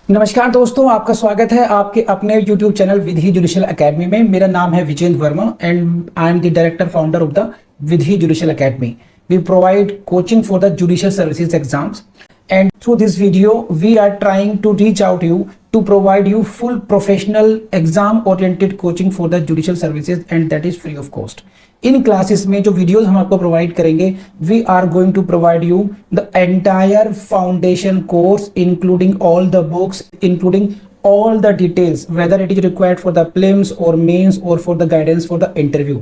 नमस्कार दोस्तों, आपका स्वागत है आपके अपने YouTube channel Vidhi judicial academy में। मेरा नाम है Vijendra Verma and I am the director founder of the Vidhi judicial academy. We provide coaching for the judicial services exams, and through this video we are trying to reach out to you to provide you full professional exam oriented coaching for the judicial services, and that is free of cost. इन classes में जो videos हम आपको provide करेंगे, we are going to provide you the entire foundation course including all the books, including all the details whether it is required for the prelims or mains or for the guidance for the interview.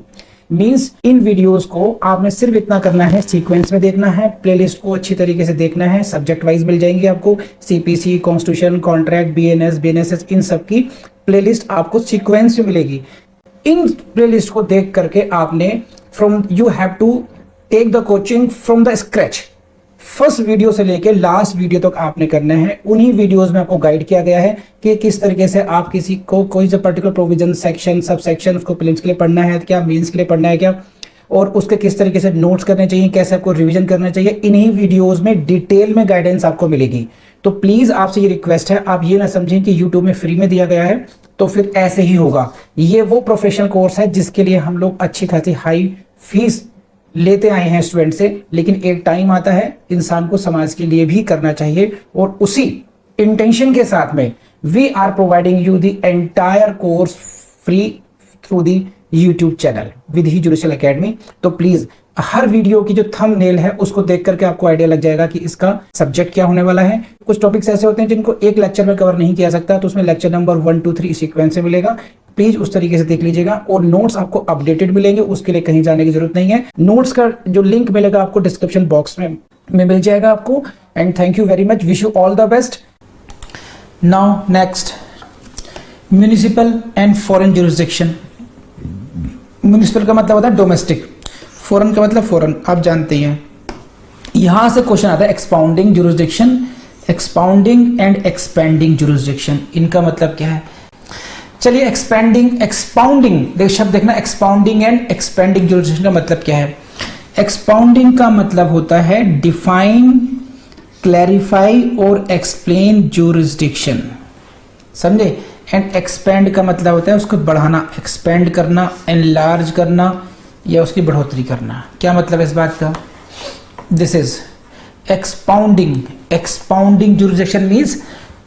Means in videos को आपने सिर्फ इतना करना है, sequence में देखना है, playlist को अच्छी तरीके से देखना है। सब्जेक्ट वाइज मिल जाएंगे आपको, CPC, constitution, contract, BNS, BNSS, इन सब की प्लेलिस्ट आपको सीक्वेंस में मिलेगी। इन प्लेलिस्ट को देख करके आपने you have to take the coaching from the scratch. First video से लेके लास्ट वीडियो तक आपने करना है। उन्हीं वीडियोस में आपको गाइड किया गया है कि किस तरीके से आप किसी को कोई सा particular provision, section, sub section उसको प्रीलिम्स के लिए पढ़ना है क्या, मेंस के लिए पढ़ना है क्या, और उसके किस तरीके से नोट्स करने चाहिए, कैसे आपको रिवीजन करना चाहिए। इन्हीं वीडियोस में डिटेल में गाइडेंस आपको मिलेगी। तो प्लीज आपसे ये रिक्वेस्ट है, आप ये ना समझें कि यूट्यूब में फ्री में दिया गया है तो फिर ऐसे ही होगा। ये वो प्रोफेशनल कोर्स है जिसके लिए हम लोग अच्छी खासी हाई फीस लेते आए हैं स्टूडेंट से, लेकिन एक टाइम आता है इंसान को समाज के लिए भी करना चाहिए, और उसी इंटेंशन के साथ में we are providing you the entire course free through the YouTube channel Vidhi judicial academy. तो प्लीज हर वीडियो की जो थंबनेल है उसको देख करके आपको आइडिया लग जाएगा कि इसका सब्जेक्ट क्या होने वाला है। कुछ टॉपिक्स ऐसे होते हैं जिनको एक लेक्चर में कवर नहीं किया सकता, तो उसमें लेक्चर नंबर 1, 2, 3 सीक्वेंस से मिलेगा। प्लीज उस तरीके से देख लीजिएगा, और नोट्स आपको अपडेटेड मिलेंगे, उसके लिए कहीं जाने की जरूरत नहीं है। नोट्स का जो लिंक मिलेगा आपको डिस्क्रिप्शन बॉक्स में मिल जाएगा आपको। And thank you very much, wish you all the best. Now next, municipal and foreign jurisdiction. Municipal का मतलब होता है डोमेस्टिक, फॉरेन का मतलब फॉरेन, आप जानते हैं। यहां से क्वेश्चन आता है एक्सपाउंडिंग ज्यूरिसडिक्शन, एक्सपाउंडिंग एंड एक्सपेंडिंग ज्यूरिसडिक्शन। इनका मतलब क्या है? चलिए, एक्सपाउंडिंग शब्द देखना, एक्सपाउंडिंग एंड एक्सपेंडिंग ज्यूरिसडिक्शन का मतलब क्या है? एक्सपाउंडिंग का मतलब होता है डिफाइन, क्लैरिफाई और एक्सप्लेन ज्यूरिसडिक्शन, समझे। एंड एक्सपेंड का मतलब होता है उसको बढ़ाना, एक्सपेंड करना, एनलार्ज करना या उसकी बढ़ोतरी करना। क्या मतलब है इस बात का? This is expounding jurisdiction means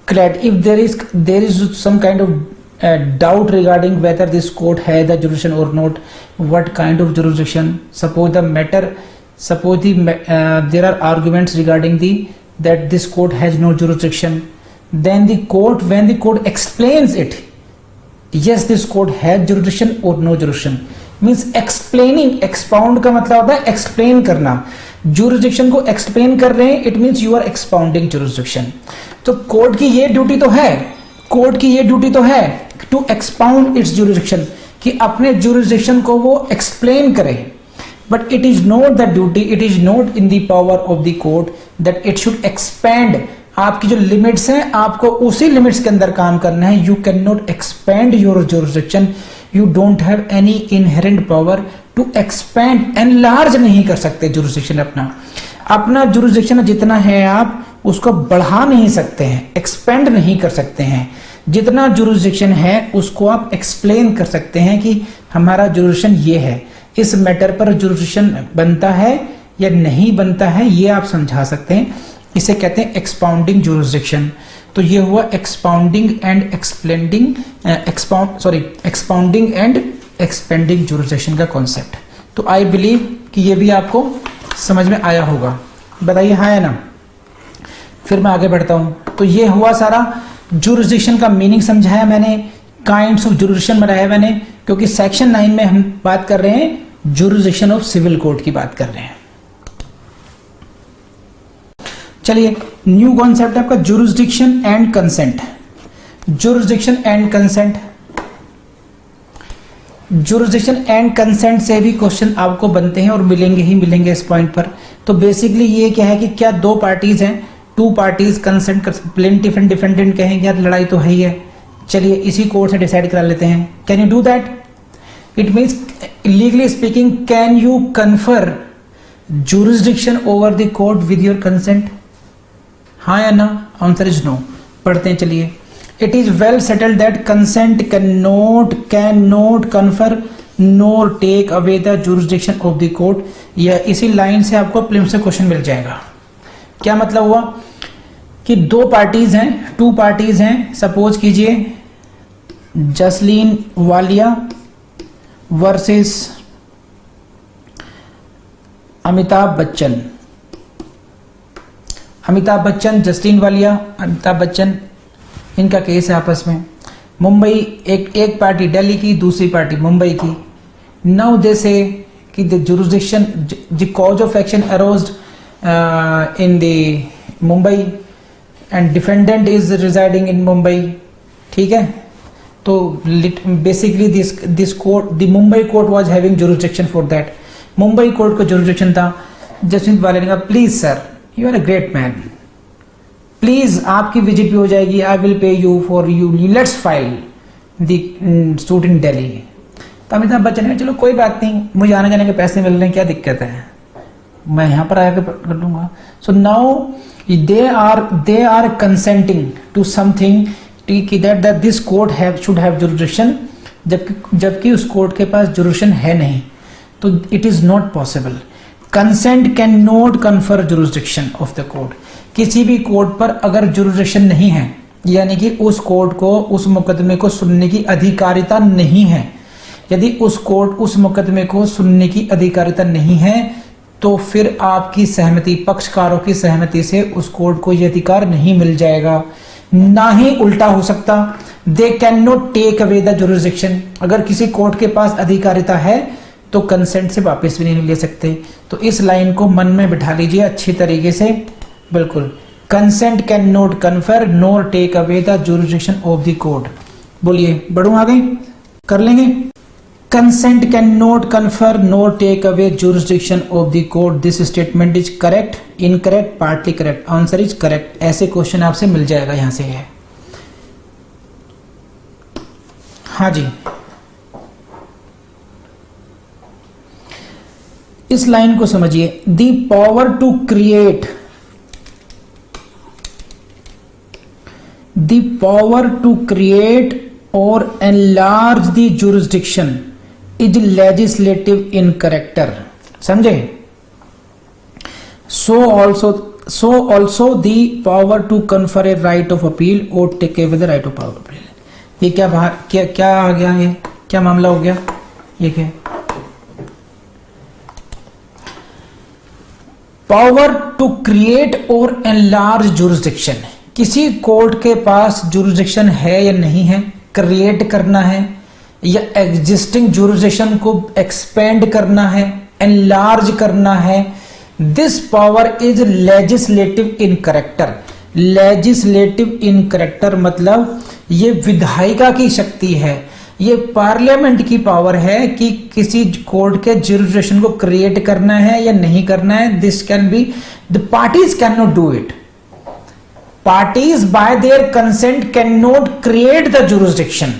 if there is some kind of doubt regarding whether this court has the jurisdiction or not, what kind of jurisdiction, suppose there are arguments regarding that this court has no jurisdiction, then when the court explains it, yes this court has jurisdiction or no jurisdiction, means explaining, expound का मतलब होता है explain करना। jurisdiction को explain कर रहे हैं, it means you are expounding jurisdiction। तो कोर्ट की ये ड्यूटी तो है टू एक्सपाउंड इट्स jurisdiction, कि अपने jurisdiction को वो एक्सप्लेन करे, but it is not the duty, it is not in the power of the court that it should expand. आपकी जो लिमिट्स हैं आपको उसी लिमिट्स के अंदर काम करना है। You can not expand your jurisdiction, you don't have any inherent power to expand, enlarge नहीं कर सकते jurisdiction अपना jurisdiction जितना है आप उसको बढ़ा नहीं सकते हैं, एक्सपेंड नहीं कर सकते हैं। जितना जुरिसडिक्शन है उसको आप एक्सप्लेन कर सकते हैं कि हमारा जुरिसडिक्शन ये है, इस मैटर पर जुरिसडिक्शन बनता है या नहीं बनता है, ये आप समझा सकते हैं। इसे कहते हैं एक्सपाउंडिंग जुरिसडिक्शन। तो ये हुआ एक्सपाउंडिंग एंड एक्सपाउंडिंग एंड एक्सपेंडिंग जुरिसडिक्शन का कॉन्सेप्ट। तो आई बिलीव कि ये भी आपको समझ में आया होगा, बताइए हाँ या ना। फिर मैं आगे बढ़ता हूं। तो ये हुआ सारा जुरिसडिक्शन का मीनिंग समझाया मैंने, काइंड्स ऑफ जुरिसडिक्शन बनाया मैंने, क्योंकि सेक्शन 9 में हम बात कर रहे हैं जुरिसडिक्शन ऑफ सिविल कोर्ट की बात कर रहे हैं। चलिए, न्यू कॉन्सेप्ट आपका jurisdiction and consent. Jurisdiction and consent, jurisdiction and consent से भी क्वेश्चन आपको बनते हैं और मिलेंगे इस पॉइंट पर। तो बेसिकली ये क्या है कि क्या दो पार्टीज हैं, टू पार्टीज कंसेंट कर, प्लेंटिफ एंड डिफेंडेंट कहेंगे यार लड़ाई तो है ही है, चलिए इसी कोर्ट से डिसाइड करा लेते हैं। Can you do that? It means legally speaking, can you confer jurisdiction over the court with your consent? हाँ या ना? Answer is no. पढ़ते हैं चलिए। It is well settled that consent can not confer nor take away the jurisdiction of the court. या इसी line से आपको प्रीलिम्स से क्वेश्चन मिल जाएगा। क्या मतलब हुआ कि टू पार्टीज हैं, सपोज कीजिए जसलीन वालिया वर्सेस अमिताभ बच्चन, जसलीन वालिया, अमिताभ बच्चन, इनका केस है आपस में। मुंबई एक पार्टी दिल्ली की, दूसरी पार्टी मुंबई की। नाउ दे से कि the jurisdiction, the cause of action arosed in the Mumbai and defendant is residing in Mumbai. ठीक है, तो basically this court, the Mumbai court was having jurisdiction for that. Mumbai court का जुरिसडिक्शन था। जसलीन वालिया ने कहा please sir, you are a great man, please आपकी visit भी हो जाएगी, I will pay you for you, let's file the suit in Delhi. तो अमिताभ बच्चन ने चलो कोई बात नहीं, मुझे आने जाने के पैसे मिल रहे हैं, क्या दिक्कत है, मैं यहाँ पर आकर कर लूंगा। So now they are consenting to something that this court should have jurisdiction, जबकि उस कोर्ट के पास जुरिसडिक्शन है नहीं, तो it is not possible. Consent can not confer jurisdiction of the court. किसी भी कोर्ट पर अगर जुरिसडिक्शन नहीं है, यानी कि उस कोर्ट को उस मुकदमे को सुनने की अधिकारिता नहीं है, यदि उस कोर्ट उस मुकदमे को सुनने की अधिकारिता नहीं है, तो फिर आपकी सहमति, पक्षकारों की सहमति से उस कोर्ट को यह अधिकार नहीं मिल जाएगा। ना ही उल्टा हो सकता, they can not take away the jurisdiction. अगर किसी कोर्ट के पास अधिकारिता है तो कंसेंट से वापस भी नहीं ले सकते। तो इस लाइन को मन में बिठा लीजिए अच्छी तरीके से, बिल्कुल। Consent can not confer nor take away the jurisdiction of the court. बोलिए, बढ़ूं आगे, कर लेंगे। Consent can not confer nor take away jurisdiction of the court, this statement is correct, incorrect, partly correct, answer is correct. ऐसे question आपसे मिल जाएगा यहां से है। हाँ जी, इस लाइन को समझिए। द पावर टू क्रिएट और enlarge the jurisdiction is legislative in character, समझे। So also the power to confer a right of appeal और take away the right of power appeal. ये क्या आ गया, ये क्या मामला हो गया, ये क्या, पावर टू क्रिएट और एनलार्ज जुरिसडिक्शन। किसी कोर्ट के पास जुरिसडिक्शन है या नहीं है, क्रिएट करना है या एग्जिस्टिंग जुरिसडिक्शन को एक्सपेंड करना है, एनलार्ज करना है। This power is legislative in character. Legislative in character मतलब ये विधायिका की शक्ति है, ये पार्लियामेंट की पावर है कि किसी कोर्ट के जुरिसडिक्शन को क्रिएट करना है या नहीं करना है। This can be, the parties can not do it. Parties by their consent can not create the jurisdiction.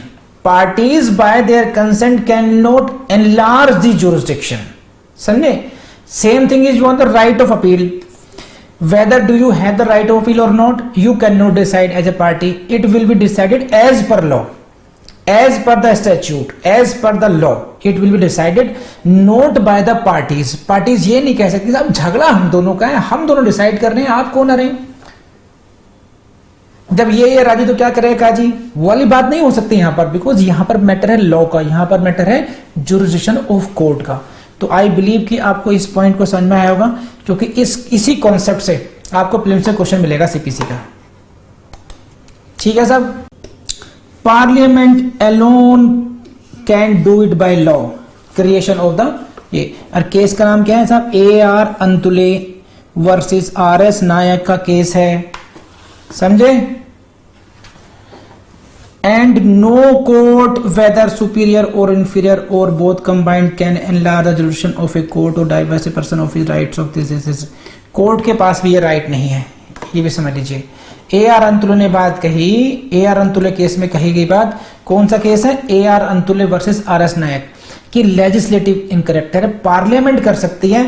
Parties by their consent can not enlarge the jurisdiction, समझे। Same thing is on the right of appeal. Whether do you have the right of appeal or not, you cannot decide as a party. It will be decided as per law, as per the statute, as per the law. It will be decided not by the parties. Parties ये नहीं कह सकती साहब झगड़ा हम दोनों का है, हम दोनों डिसाइड कर रहे हैं, आप कौन आ रहे हैं। जब ये राजी तो क्या करेगा काजी, वो वाली बात नहीं हो सकती यहाँ पर, बिकॉज यहाँ पर मैटर है लॉ का, यहाँ पर मैटर है जुरिसडिक्शन ऑफ कोर्ट का। तो आई बिलीव कि आपको इस पॉइंट को समझ में आया होगा, क्योंकि इसी कॉन्सेप्ट से आपको प्रीलिम्स से क्वेश्चन मिलेगा सीपीसी का। ठीक है साहब। Parliament alone can do it by law, creation of the, ये और केस का नाम क्या है साहब, AR अंतुले वर्सेस RS नायक का केस है, समझे। And no court, whether superior or inferior or both combined, can enlarge the jurisdiction of a court or divest a person of his rights of this. Court के पास भी ये right नहीं है, ये भी समझ लीजिए। AR अंतुले ने बात कही, AR अंतुले केस में कही गई बात, कौन सा केस है, AR अंतुले वर्सेस RS नायक, कि लेजिस्लेटिव इन कैरेक्टर है, पार्लियामेंट कर सकती है,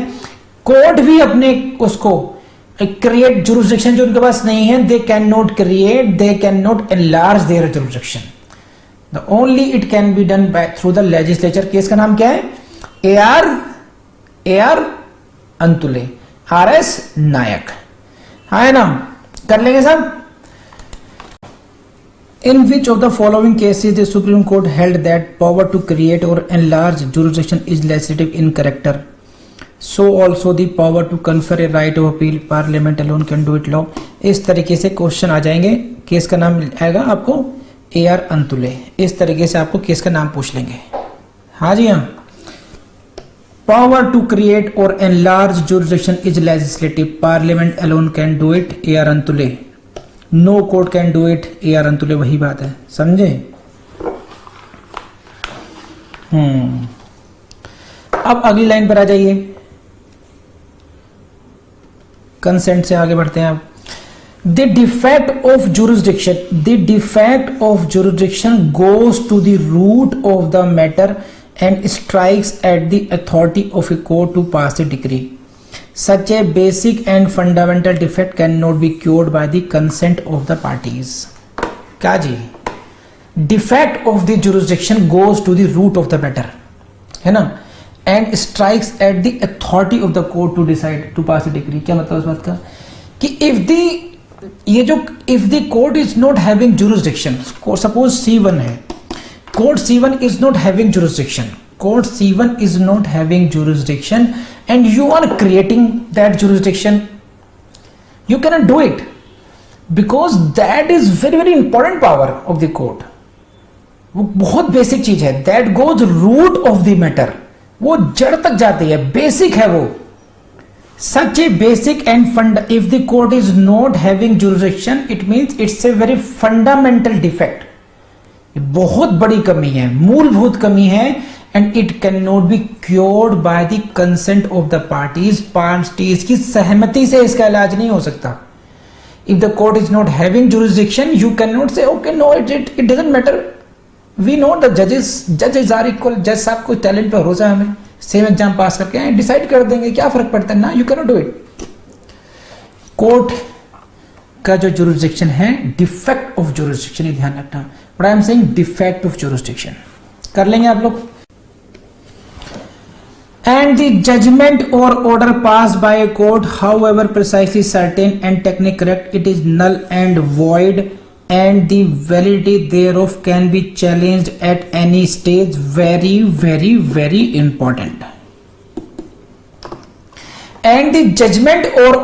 कोर्ट भी अपने उसको क्रिएट जुरिस्डिक्शन जो उनके पास नहीं है, they can not create, they can not enlarge their jurisdiction, the only it can be done by through the legislature. Case का नाम क्या है? AR अंतुले, RS नायक, है ना? कर लेंगे सब। In which of the following cases the Supreme Court held that power to create or enlarge jurisdiction is legislative in character? So also the power to confer a right of appeal, Parliament alone can do it law. इस तरीके से question आ जाएंगे। Case का नाम आएगा आपको AR Antule. इस तरीके से आपको केस का नाम पूछ लेंगे। हाँ जी हाँ। Power to create or enlarge jurisdiction is legislative. Parliament alone can do it. AR Antulay. No court can do it, AR Antulay. वही बात है, समझे? अब अगली लाइन पर आ जाइए। कंसेंट से आगे बढ़ते हैं आप। The defect of jurisdiction goes to the root of the matter and strikes at the authority of a court to pass a decree. Such a basic and fundamental defect cannot be cured by the consent of the parties. क्या जी? Defect of the jurisdiction goes to the root of the matter, है ना? And strikes at the authority of the court to decide to pass a decree. क्या मतलब इस बात का? कि if the court is not having jurisdiction, suppose C1 है, court C1 is not having jurisdiction. Court C1 is not having jurisdiction and you are creating that jurisdiction. You cannot do it because that is very important power of the court. वो बहुत basic चीज है। That goes root of the matter. वो जड़ तक जाती है, basic है वो। Such a basic and if the court is not having jurisdiction, it means it's a very fundamental defect. बहुत बड़ी कमी है, मूलभूत कमी है। And it can not be cured by the consent of the parties की सहमति से इसका इलाज नहीं हो सकता। If the court is not having jurisdiction, you can not से okay no it doesn't matter, we know the जजेस आर इक्वल। जज साहब को टैलेंट पे भरोसा है हमें, सेम एग्जाम पास करके आए, डिसाइड कर देंगे, क्या फर्क पड़ता है ना। You can not do it. Court का जो जुरिस्डिक्शन है, डिफेक्ट ऑफ जुरिस्डिक्शन, ये ध्यान रखना। But I am saying defect of jurisdiction. कर लेंगे आप लोग। And the judgment or order passed by a court, however precisely certain and technically correct, it is null and void, and the validity thereof can be challenged at any stage. Very important. And the judgment or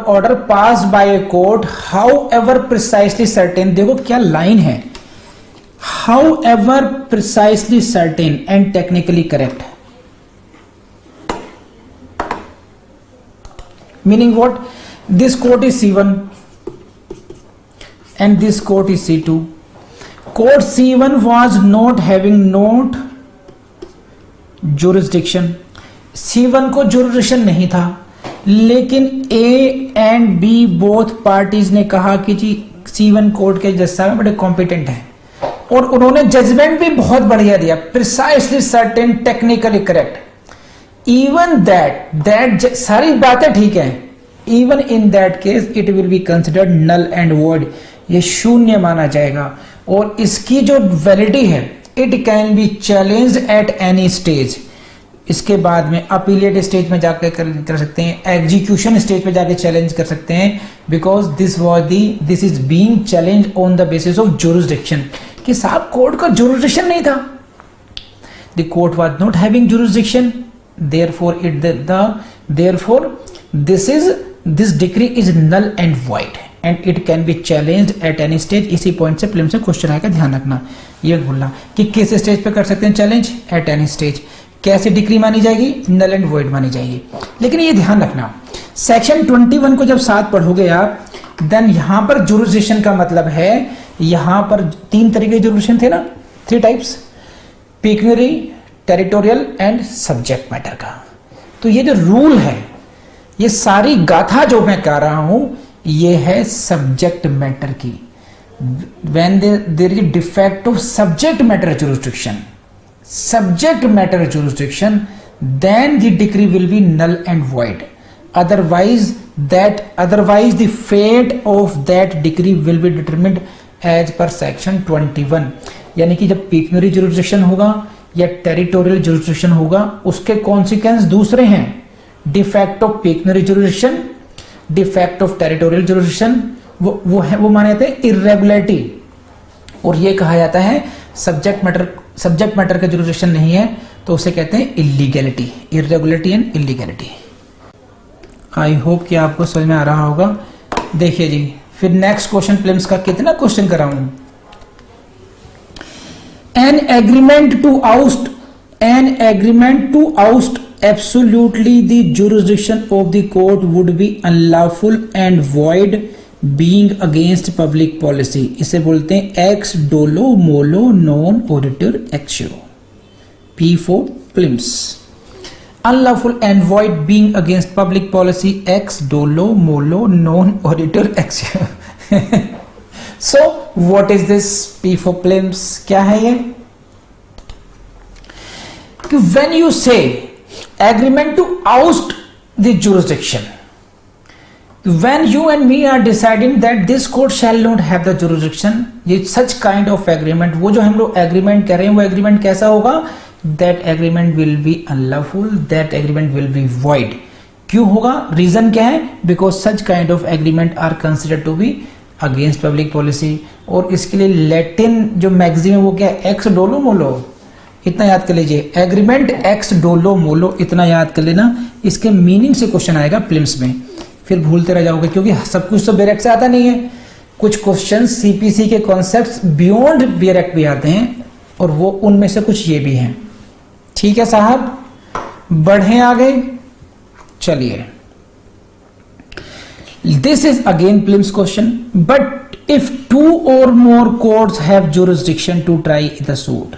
order passed by a court, however precisely certain, देखो क्या line है, however precisely certain and technically correct. Meaning what? This court is C1 and this court is C2. Court C1 was not having jurisdiction. C1 को jurisdiction नहीं था, लेकिन A and B both parties ने कहा कि जी C1 court के जज साहब बड़े कॉम्पिटेंट हैं, और उन्होंने जजमेंट भी बहुत बढ़िया दिया, precisely certain, technically correct. Even that सारी बातें ठीक है, even in that case it will be considered null and void, ये शून्य माना जाएगा। और इसकी जो वैलिडिटी है, it can be challenged at any stage. इसके बाद में अपीलेट स्टेज में जाकर कर सकते हैं, एग्जीक्यूशन स्टेज पे जाकर चैलेंज कर सकते हैं, because this is being challenge on the basis of jurisdiction, कि साहब कोर्ट का जुरिस्डिक्शन नहीं था, the court was not having jurisdiction, therefore this decree is null and void and it can be challenged at any stage। इसी point से prelims से question आएगा, ध्यान रखना। ये बोलना कि किस स्टेज पे कर सकते हैं चैलेंज, एट एनी स्टेज। कैसे डिक्री मानी जाएगी? नल एंड वॉइड मानी जाएगी। लेकिन ये ध्यान रखना, सेक्शन 21 को जब साथ पढ़ोगे आप, देन यहां पर जुरिस्डिक्शन का मतलब है, यहां पर 3 तरीके के जुरिस्डिक्शन थे ना, 3 types, pecuniary, territorial and subject matter का। तो ये जो रूल है, ये सारी गाथा जो मैं कह रहा हूं, ये है सब्जेक्ट मैटर की। When there is defect of subject matter jurisdiction, then the decree will be null and void. otherwise the fate of that decree will be determined as per section 21। यानी कि जब पेक्यूनियरी जुरिसडिक्शन होगा या territorial jurisdiction होगा, उसके consequence दूसरे हैं, defect of pecuniary jurisdiction, defect of territorial jurisdiction, वो माने जाते हैं इर्रेगुलरिटी, और ये कहा जाता है सब्जेक्ट मैटर का जुरिसडिक्शन नहीं है तो उसे कहते हैं illegality, irregularity and illegality. I hope कि आपको समझ में आ रहा होगा। देखिए जी, फिर नेक्स्ट क्वेश्चन प्रीलिम्स का कितना question कराऊं। An agreement to oust absolutely the jurisdiction of the court would be unlawful and void being against public policy। इसे बोलते हैं ex dolo molo non oritur exio। P for prelims। Unlawful and void being against public policy ex dolo molo non oritur exio। So what is this P for prelims? क्या है ये? कि when you say agreement to oust the jurisdiction, when you and me are deciding that this court shall not have the jurisdiction, ये such kind of agreement, वो जो हम लोग agreement कर रहे हैं वो agreement कैसा होगा? That agreement will be unlawful, that agreement will be void। क्यों होगा? रीजन क्या है? Because such kind of agreement are considered to be against public policy। और इसके लिए लैटिन जो मैगजीन है वो क्या है? एक्स डोलो मोलो, इतना याद कर लीजिए, एग्रीमेंट एक्स डोलो मोलो, इतना याद कर लेना। इसके मीनिंग से क्वेश्चन आएगा प्रीलिम्स में, फिर भूलते रह जाओगे क्योंकि सब कुछ तो बेरेक्ट से आता नहीं है। कुछ क्वेश्चन सीपीसी के कॉन्सेप्ट्स बियॉन्ड बेरेक्ट भी आते हैं और वो उनमें से कुछ ये भी हैं। ठीक है साहब, बढ़े आगे, चलिए। This is again prelims question, but if two or more courts have jurisdiction to try the suit,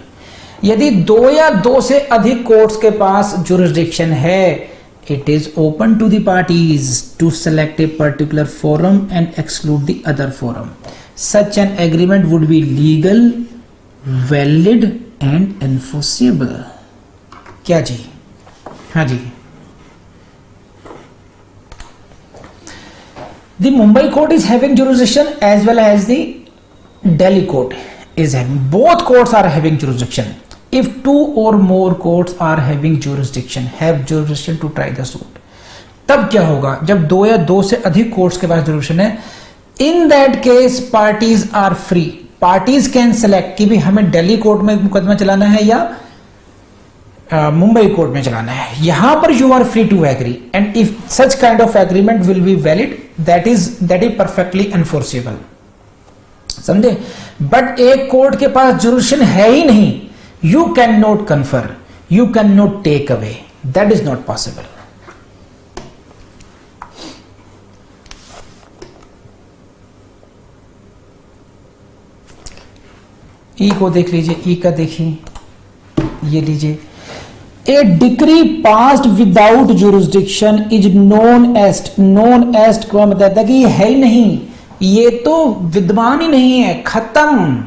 यदि दो या दो से अधिक कोर्ट्स के पास जुरिसडिक्शन है, it is open to the parties to select a particular forum and exclude the other forum। Such an agreement would be legal, valid and enforceable। क्या जी? हाँ जी। The Mumbai court is having jurisdiction as well as the Delhi court is having, both courts are having jurisdiction। If two or more courts are having jurisdiction, have jurisdiction to try the suit, तब क्या होगा? जब दो या दो से अधिक courts के पास जुरिसडिक्शन है, in that case parties are free, parties can select कि भी हमें दिल्ली कोर्ट में मुकदमा चलाना है या मुंबई कोर्ट में चलाना है। यहां पर you are free to agree and if such kind of agreement will be valid, that is perfectly enforceable. समझे? बट एक कोर्ट के पास जुरिसडिक्शन है ही नहीं, you cannot confer, you cannot take away, that is not possible। ई को देख लीजिए, ई का देखिए, ये लीजिए, a decree passed without jurisdiction is non est को मतलब है कि ये है ही नहीं, ये तो विद्यमान ही नहीं है, खत्म,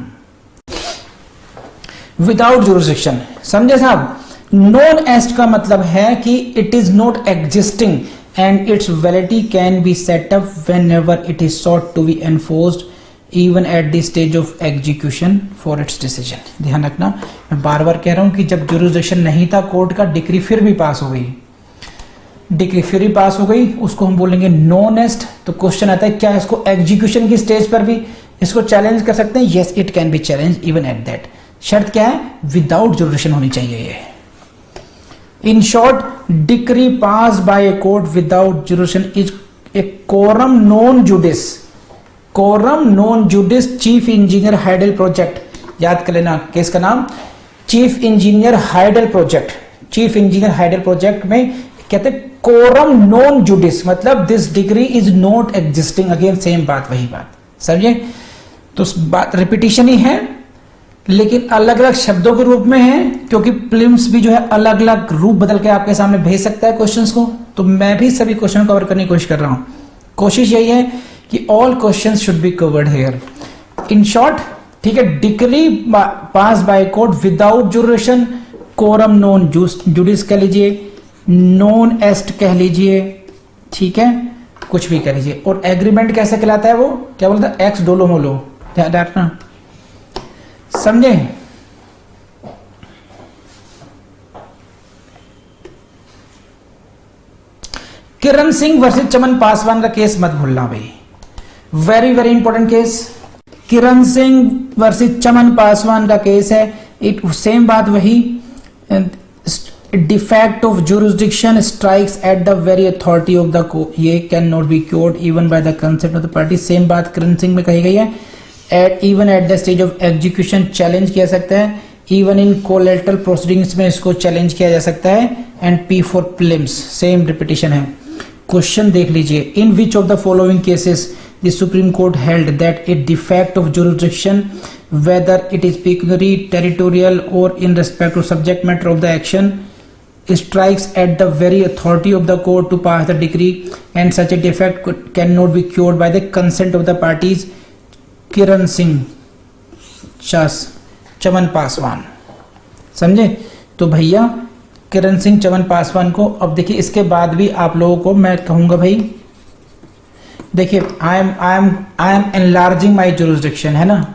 विदाउट जुरिसडिक्शन। समझे साहब? नॉन एस्ट का मतलब है कि it is not existing and its validity can be set up whenever it is sought to be enforced even at the stage of execution for its decision. ध्यान रखना, मैं बार बार कह रहा हूं कि जब जुरिसडिक्शन नहीं था कोर्ट का, डिक्री फिर भी पास हो गई, डिक्री फिर भी पास हो गई, उसको हम बोलेंगे नॉन एस्ट। तो क्वेश्चन आता है क्या इसको एग्जीक्यूशन की स्टेज पर भी इसको चैलेंज कर सकते हैं? Yes, it can be challenge even at that. शर्त क्या है? विदाउट जुरिसडिक्शन होनी चाहिए ये। In short, decree pass by a court without jurisdiction is a coram non judice, coram non judice chief engineer hydel project. याद कर लेना case का नाम, chief engineer hydel project. Chief engineer hydel project में कहते हैं कोरम नॉन जुडिस, मतलब this degree is not existing. Again same बात, वही बात, समझे? तो बात रिपीटिशन ही है लेकिन अलग अलग शब्दों के रूप में है, क्योंकि प्रीलिम्स भी जो है अलग अलग रूप बदल के आपके सामने भेज सकता है क्वेश्चंस को। तो मैं भी सभी क्वेश्चन कवर करने की कोशिश कर रहा हूं। कोशिश यही है कि all questions should be covered here. In short, ठीक है, decree pass by court without jurisdiction, coram non judice कह लीजिए, नॉन एस्ट कह लीजिए, ठीक है, कुछ भी कर लीजिए। और एग्रीमेंट कैसे कहलाता है, वो क्या बोलता है, एक्स डोलो मोलो, ध्यान रखना, समझे। किरण सिंह वर्सेस चमन पासवान का केस मत भूलना भाई, very very important case. Kiran Singh versus Chaman Paswan का केस है, इट सेम बात वही, defect of jurisdiction strikes at the very authority of the court, ये can not be cured even by the consent of the party. Same बात किरण सिंह में कही गई है, even at the stage of execution challenge किया सकता है, इवन इन collateral proceedings में इसको चैलेंज किया जा सकता है। And P for prelims, same repetition है। क्वेश्चन देख लीजिए, in which of the following cases the supreme court held that a defect of jurisdiction whether it is pecuniary, territorial or in respect of subject matter of the action strikes at the very authority of the court to pass the decree and such a defect cannot be cured by the consent of the parties। किरण सिंह चमन पासवान, समझे। तो भैया किरण सिंह चमन पासवान को, अब देखिए इसके बाद भी आप लोगों को मैं कहूंगा भाई, देखिए I am enlarging my jurisdiction, है ना,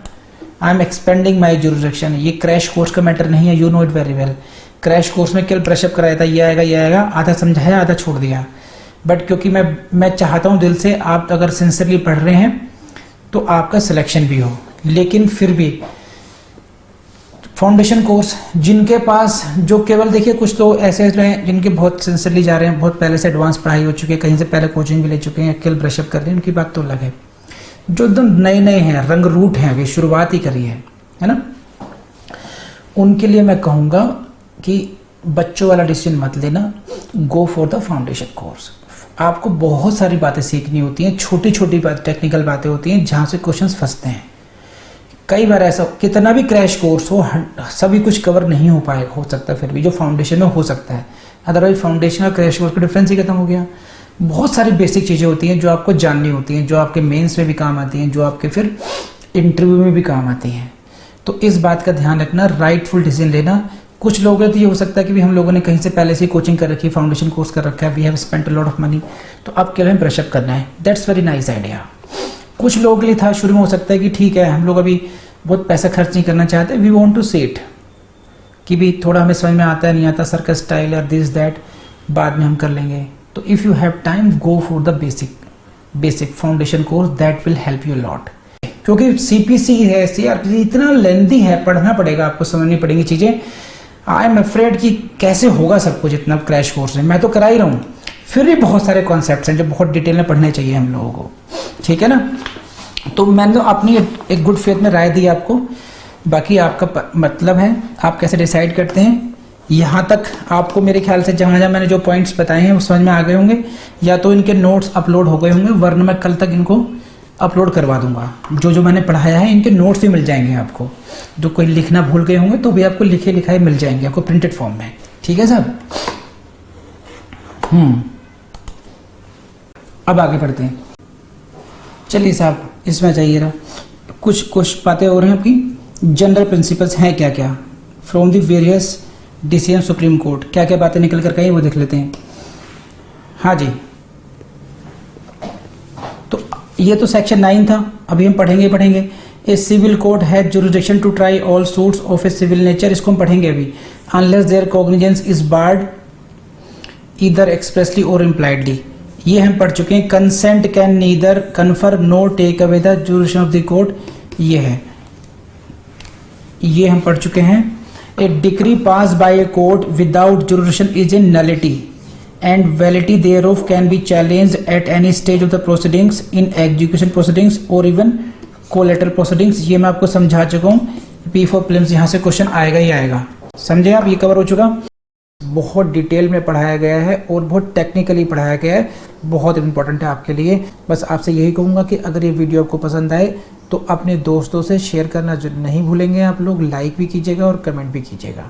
I am expanding my jurisdiction. ये क्रैश कोर्स का मैटर नहीं है, you know it very well. Crash course में केवल ब्रशअप कराया था, ये आएगा ये आएगा, आधा समझाया आधा छोड़ दिया। बट क्योंकि मैं चाहता हूँ दिल से, आप अगर सिंसियरली पढ़ रहे हैं तो आपका सिलेक्शन भी हो। लेकिन फिर भी फाउंडेशन कोर्स जिनके पास, जो केवल देखिए कुछ लोग ऐसे हैं जिनके बहुत सिंसियरली जा रहे हैं, बहुत पहले से एडवांस पढ़ाई हो चुकी है, कहीं से पहले कोचिंग भी ले चुके हैं, केवल ब्रशअप कर रहे हैं, उनकी बात तो अलग है। जो एकदम नए नए हैं, रंग रूट हैं, अभी शुरुआत ही करी है ना, उनके लिए मैं कहूँगा कि बच्चों वाला डिसीजन मत लेना, go for the foundation course. आपको बहुत सारी बातें सीखनी होती हैं, छोटी छोटी बात, टेक्निकल बातें होती हैं जहाँ से क्वेश्चंस फंसते हैं। कई बार ऐसा, कितना भी क्रैश कोर्स हो, सभी कुछ कवर नहीं हो पाएगा, हो सकता है फिर भी जो फाउंडेशन में हो सकता है, अदरवाइज फाउंडेशन और क्रैश कोर्स का डिफरेंस ही खत्म हो गया। बहुत सारी बेसिक चीज़ें होती हैं जो आपको जाननी होती हैं, जो आपके मेंस में भी काम आती हैं, जो आपके फिर इंटरव्यू में भी काम आती हैं। तो इस बात का ध्यान रखना, राइटफुल डिसीजन लेना। कुछ लोगों का तो ये हो सकता है कि भी हम लोगों ने कहीं से पहले से कोचिंग कर रखी है, फाउंडेशन कोर्स कर रखा है, we have spent a lot of money, तो अब केवल हमें ब्रशअप करना है, दैट्स वेरी नाइस आइडिया। कुछ लोगों के लिए था शुरू में, हो सकता है कि ठीक है हम लोग अभी बहुत पैसा खर्च नहीं करना चाहते, वी वांट टू से इट कि भी थोड़ा हमें समझ में आता है नहीं आता, सर्कस स्टाइल और दिस दैट बाद में हम कर लेंगे। तो if you have time, go for the basic foundation course, that will help you lot. क्योंकि CPC है, CRPC इतना लेंथी है, पढ़ना पड़ेगा, आपको समझनी पड़ेंगी चीज़ें। आई एम अफ्रेड कि कैसे होगा सब कुछ इतना क्रैश कोर्स में, मैं तो करा ही रहा हूँ, फिर भी बहुत सारे कॉन्सेप्ट्स हैं जो बहुत डिटेल में पढ़ने चाहिए हम लोगों को, ठीक है ना। तो मैंने तो अपनी एक गुड फेथ में राय दी आपको, बाकी आपका मतलब है आप कैसे डिसाइड करते हैं। यहाँ तक आपको मेरे ख्याल से जहाँ जहाँ मैंने जो पॉइंट्स बताए हैं वो समझ में आ गए होंगे, या तो इनके नोट्स अपलोड हो गए होंगे, वरना मैं कल तक इनको अपलोड करवा दूंगा। जो जो मैंने पढ़ाया है इनके नोट्स भी मिल जाएंगे आपको, जो कोई लिखना भूल गए होंगे तो भी आपको लिखे लिखाए मिल जाएंगे आपको प्रिंटेड फॉर्म में, ठीक है साहब। अब आगे बढ़ते हैं, चलिए साहब इसमें चाहिए रहा कुछ बातें हो रही हैं आपकी। जनरल प्रिंसिपल्स हैं क्या क्या from the various decision supreme court, क्या क्या बातें निकल कर गई वो देख लेते हैं। हाँ जी, तो ये तो सेक्शन 9 था, अभी हम पढ़ेंगे। A civil court has jurisdiction to try all suits of a civil nature, इसको हम पढ़ेंगे अभी, unless there cognizance is barred either expressly or impliedly, ये हम पढ़ चुके हैं। Consent can neither confer no take away the jurisdiction of the court, ये है, ये हम पढ़ चुके हैं। A decree pass by a court without jurisdiction is in nullity and validity thereof can be challenged at any stage of the proceedings in execution proceedings or even collateral proceedings, ये मैं आपको समझा चुका हूँ। P for prelims यहाँ से question आएगा ही आएगा, समझे आप, ये कवर हो चुका। बहुत डिटेल में पढ़ाया गया है और बहुत टेक्निकली पढ़ाया गया है, बहुत इंपॉर्टेंट है आपके लिए। बस आपसे यही कहूँगा कि अगर ये वीडियो आपको पसंद आए तो अपने दोस्तों से शेयर करना नहीं भूलेंगे आप लोग, लाइक भी कीजिएगा और कमेंट भी कीजिएगा।